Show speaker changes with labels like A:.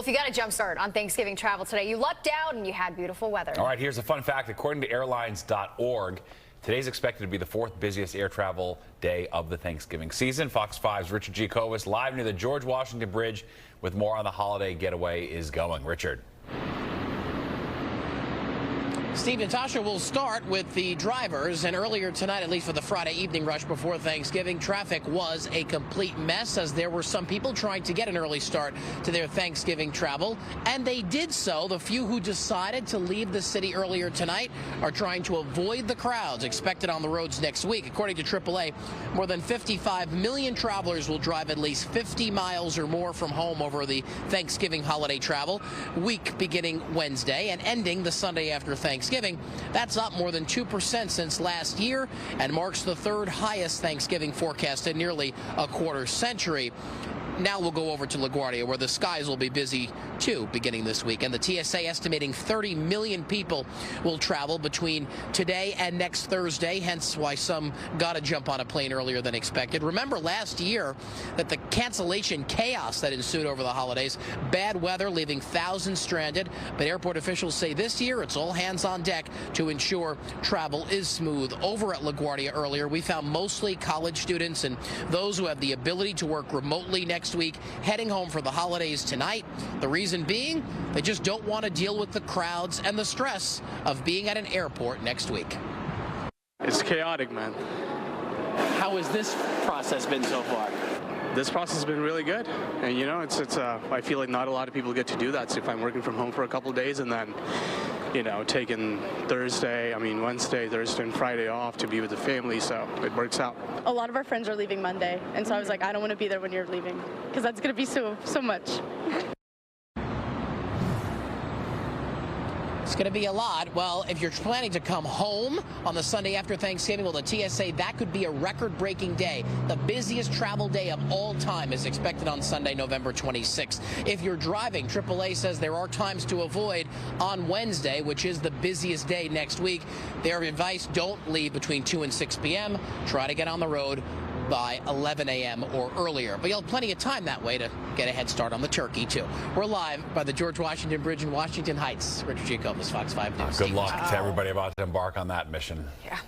A: if you got a jump start on Thanksgiving travel today, you lucked out and you had beautiful weather.
B: All right, here's a fun fact. According to airlines.org, today's expected to be the 4th busiest air travel day of the Thanksgiving season. Fox 5's Richard Giacovas live near the George Washington Bridge with more on the holiday getaway is going. Richard.
C: Steve, Natasha, will start with the drivers, and earlier tonight, at least for the Friday evening rush before Thanksgiving, traffic was a complete mess as there were some people trying to get an early start to their Thanksgiving travel, and they did so. The few who decided to leave the city earlier tonight are trying to avoid the crowds expected on the roads next week. According to AAA, more than 55 million travelers will drive at least 50 miles or more from home over the Thanksgiving holiday travel week beginning Wednesday and ending the Sunday after Thanksgiving. That's up more than 2% since last year and marks the 3rd highest Thanksgiving forecast in nearly a quarter century. Now we'll go over to LaGuardia, where the skies will be busy, too, beginning this week. And the TSA estimating 30 million people will travel between today and next Thursday, hence why some got to jump on a plane earlier than expected. Remember last year that the cancellation chaos that ensued over the holidays, bad weather leaving thousands stranded. But airport officials say this year it's all hands on deck to ensure travel is smooth. Over at LaGuardia earlier, we found mostly college students and those who have the ability to work remotely next week heading home for the holidays tonight. The reason being, they just don't want to deal with the crowds and the stress of being at an airport next week.
D: It's chaotic, man.
C: How has this process been so far?
D: This process has been really good, and you know, I feel like not a lot of people get to do that. So if I'm working from home for a couple of days and then, you know, taking Wednesday, Thursday, and Friday off to be with the family, so it works out.
E: A lot of our friends are leaving Monday, and so I was like, I don't want to be there when you're leaving, because that's going to be so much.
C: It's going to be a lot. Well, if you're planning to come home on the Sunday after Thanksgiving, well, the TSA, that could be a record-breaking day. The busiest travel day of all time is expected on Sunday, November 26th. If you're driving, AAA says there are times to avoid on Wednesday, which is the busiest day next week. Their advice, don't leave between 2 and 6 p.m. Try to get on the road by 11 a.m. or earlier. But you'll have plenty of time that way to get a head start on the turkey, too. We're live by the George Washington Bridge in Washington Heights. Richard Giacovas, Fox 5 News.
B: Good luck to everybody about to embark on that mission.
A: Yeah.